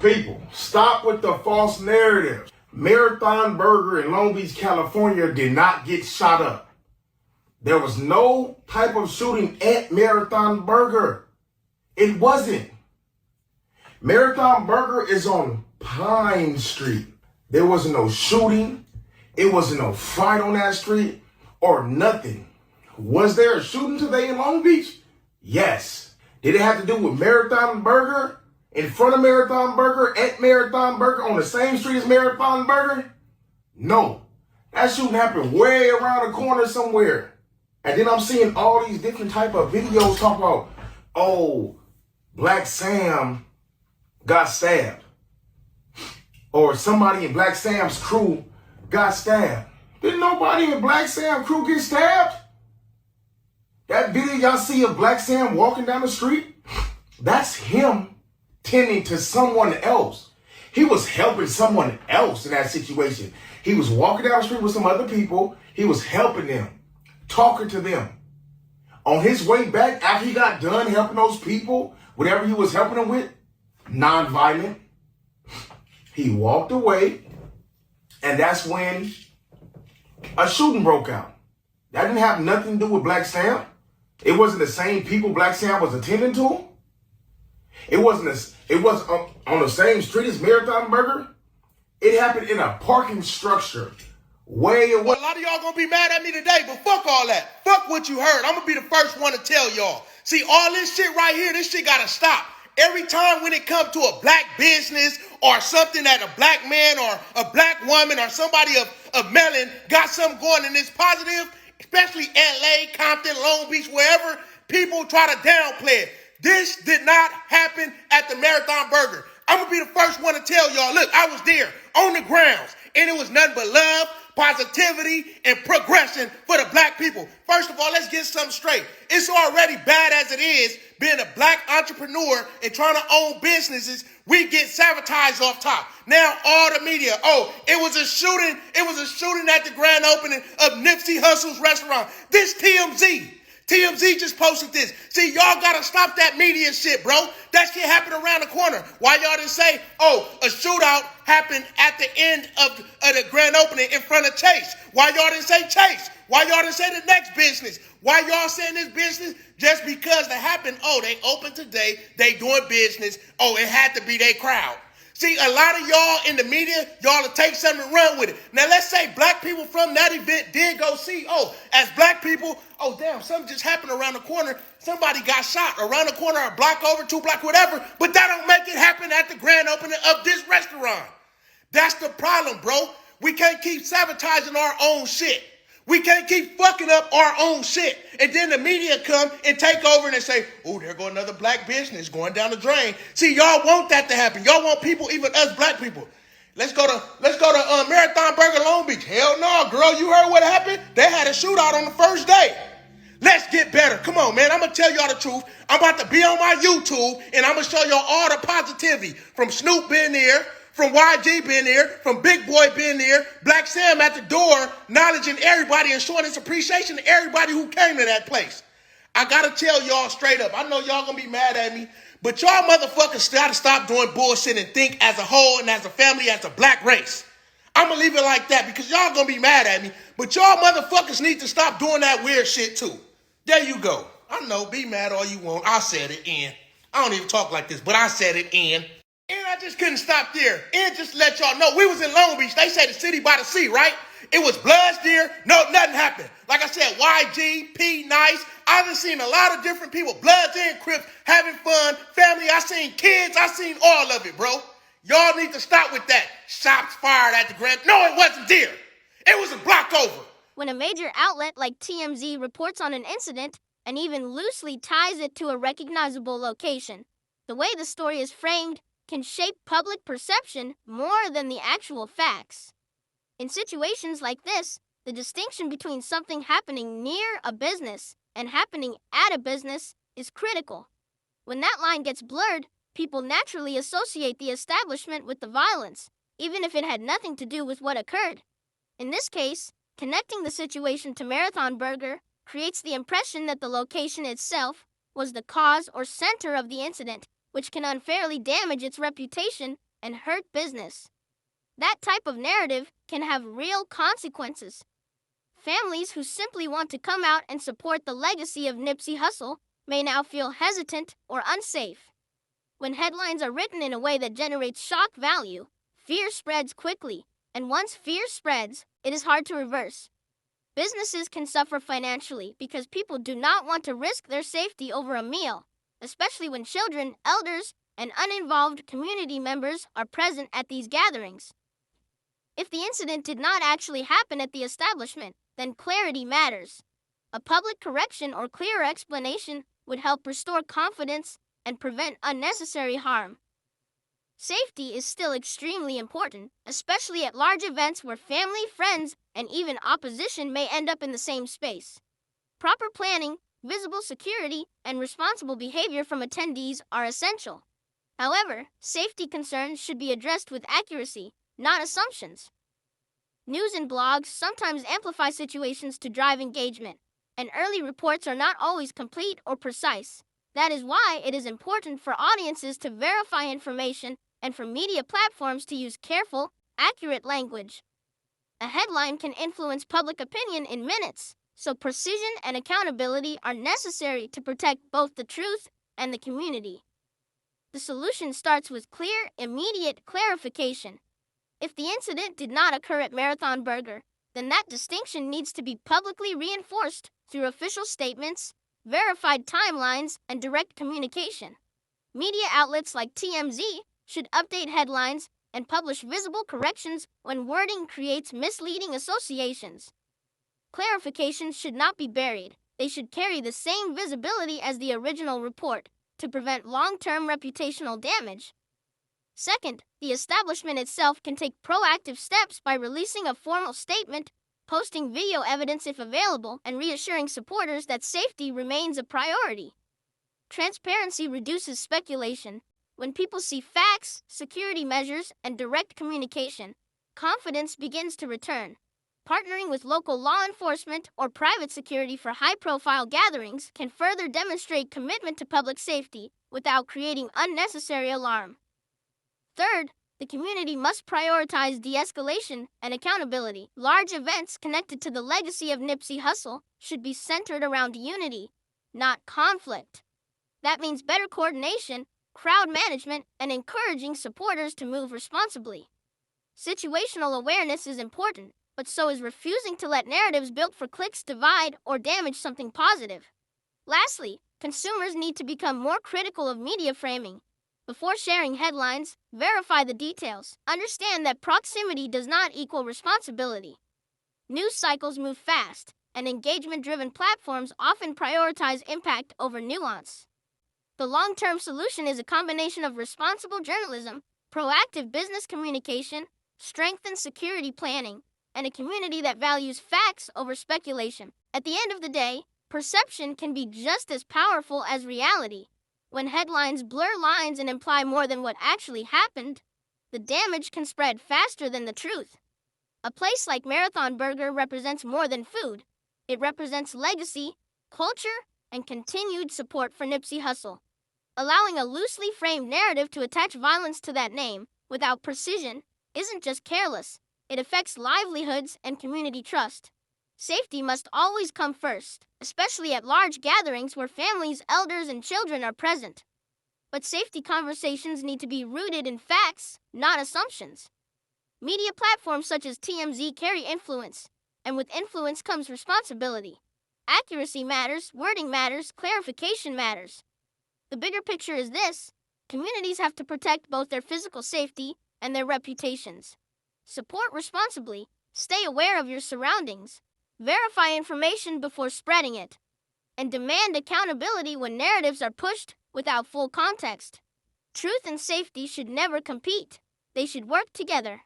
People, stop with the false narratives. Marathon Burger in Long Beach, California did not get shot up. There was no type of shooting at Marathon Burger. It wasn't. Marathon Burger is on Pine Street. There wasn't no shooting. It wasn't no fight on that street or nothing. Was there a shooting today in Long Beach? Yes. Did it have to do with Marathon Burger? In front of Marathon Burger, at Marathon Burger, on the same street as Marathon Burger? No. That shooting happened way around the corner somewhere. And then I'm seeing all these different type of videos talk about, oh, Black Sam got stabbed. Or somebody in Black Sam's crew got stabbed. Didn't nobody in Black Sam's crew get stabbed? That video y'all see of Black Sam walking down the street, that's him tending to someone else. He was helping someone else in that situation. He was walking down the street with some other people. He was helping them, talking to them. On his way back, after he got done helping those people, whatever he was helping them with, nonviolent, he walked away, and that's when a shooting broke out. That didn't have nothing to do with Black Sam. It wasn't the same people Black Sam was attending to. It was on the same street as Marathon Burger. It happened in a parking structure way away. Well, a lot of y'all gonna be mad at me today, but fuck all that. Fuck what you heard. I'm gonna be the first one to tell y'all. See, all this shit right here, this shit gotta stop. Every time when it comes to a black business or something that a black man or a black woman or somebody of melon got something going and it's positive, especially LA, Compton, Long Beach, wherever, people try to downplay it. This did not happen at the Marathon Burger. I'm going to be the first one to tell y'all, look, I was there on the grounds, and it was nothing but love, positivity, and progression for the black people. First of all, let's get something straight. It's already bad as it is being a black entrepreneur and trying to own businesses. We get sabotaged off top. Now all the media, oh, it was a shooting at the grand opening of Nipsey Hussle's restaurant. This TMZ. TMZ just posted this. See, y'all gotta stop that media shit, bro. That shit happened around the corner. Why y'all didn't say, oh, a shootout happened at the end of the grand opening in front of Chase? Why y'all didn't say Chase? Why y'all didn't say the next business? Why y'all saying this business just because it happened? Oh, they opened today. They doing business. Oh, it had to be their crowd. See, a lot of y'all in the media, y'all will take something and run with it. Now, let's say black people from that event did go see, oh, as black people, oh, damn, something just happened around the corner. Somebody got shot around the corner, a block over, 2 blocks, whatever. But that don't make it happen at the grand opening of this restaurant. That's the problem, bro. We can't keep sabotaging our own shit. We can't keep fucking up our own shit. And then the media come and take over and they say, oh, there go another black business going down the drain. See, y'all want that to happen. Y'all want people, even us black people. Let's go to Marathon Burger Long Beach. Hell no, girl. You heard what happened? They had a shootout on the first day. Let's get better. Come on, man. I'm going to tell y'all the truth. I'm about to be on my YouTube and I'm going to show y'all all the positivity from Snoop being there, from YG being there, from Big Boy being there, Black Sam at the door, acknowledging everybody and showing his appreciation to everybody who came to that place. I gotta tell y'all straight up, I know y'all gonna be mad at me, but y'all motherfuckers gotta stop doing bullshit and think as a whole and as a family, as a black race. I'm gonna leave it like that because y'all gonna be mad at me, but y'all motherfuckers need to stop doing that weird shit too. There you go. I know, be mad all you want. I said it in. I don't even talk like this, but I said it in. And I just couldn't stop there. And just let y'all know, we was in Long Beach. They say the city by the sea, right? It was Bloods there. No, nothing happened. Like I said, YG, P, Nice. I done seen a lot of different people, Bloods and Crips, having fun, family. I seen kids. I seen all of it, bro. Y'all need to stop with that. Shots fired at the grand. No, it wasn't there. It was a block over. When a major outlet like TMZ reports on an incident and even loosely ties it to a recognizable location, the way the story is framed can shape public perception more than the actual facts. In situations like this, the distinction between something happening near a business and happening at a business is critical. When that line gets blurred, people naturally associate the establishment with the violence, even if it had nothing to do with what occurred. In this case, connecting the situation to Marathon Burger creates the impression that the location itself was the cause or center of the incident, which can unfairly damage its reputation and hurt business. That type of narrative can have real consequences. Families who simply want to come out and support the legacy of Nipsey Hussle may now feel hesitant or unsafe. When headlines are written in a way that generates shock value, fear spreads quickly, and once fear spreads, it is hard to reverse. Businesses can suffer financially because people do not want to risk their safety over a meal, especially when children, elders, and uninvolved community members are present at these gatherings. If the incident did not actually happen at the establishment, then clarity matters. A public correction or clearer explanation would help restore confidence and prevent unnecessary harm. Safety is still extremely important, especially at large events where family, friends, and even opposition may end up in the same space. Proper planning, visible security, and responsible behavior from attendees are essential. However, safety concerns should be addressed with accuracy, not assumptions. News and blogs sometimes amplify situations to drive engagement, and early reports are not always complete or precise. That is why it is important for audiences to verify information and for media platforms to use careful, accurate language. A headline can influence public opinion in minutes, so precision and accountability are necessary to protect both the truth and the community. The solution starts with clear, immediate clarification. If the incident did not occur at Marathon Burger, then that distinction needs to be publicly reinforced through official statements, verified timelines, and direct communication. Media outlets like TMZ should update headlines and publish visible corrections when wording creates misleading associations. Clarifications should not be buried. They should carry the same visibility as the original report to prevent long-term reputational damage. Second, the establishment itself can take proactive steps by releasing a formal statement, posting video evidence if available, and reassuring supporters that safety remains a priority. Transparency reduces speculation. When people see facts, security measures, and direct communication, confidence begins to return. Partnering with local law enforcement or private security for high-profile gatherings can further demonstrate commitment to public safety without creating unnecessary alarm. Third, the community must prioritize de-escalation and accountability. Large events connected to the legacy of Nipsey Hussle should be centered around unity, not conflict. That means better coordination, crowd management, and encouraging supporters to move responsibly. Situational awareness is important, but so is refusing to let narratives built for clicks divide or damage something positive. Lastly, consumers need to become more critical of media framing. Before sharing headlines, verify the details. Understand that proximity does not equal responsibility. News cycles move fast, and engagement-driven platforms often prioritize impact over nuance. The long-term solution is a combination of responsible journalism, proactive business communication, strengthened security planning, and a community that values facts over speculation. At the end of the day, perception can be just as powerful as reality. When headlines blur lines and imply more than what actually happened, the damage can spread faster than the truth. A place like Marathon Burger represents more than food. It represents legacy, culture, and continued support for Nipsey Hussle. Allowing a loosely framed narrative to attach violence to that name without precision isn't just careless. It affects livelihoods and community trust. Safety must always come first, especially at large gatherings where families, elders, and children are present. But safety conversations need to be rooted in facts, not assumptions. Media platforms such as TMZ carry influence, and with influence comes responsibility. Accuracy matters, wording matters, clarification matters. The bigger picture is this: communities have to protect both their physical safety and their reputations. Support responsibly, stay aware of your surroundings, verify information before spreading it, and demand accountability when narratives are pushed without full context. Truth and safety should never compete. They should work together.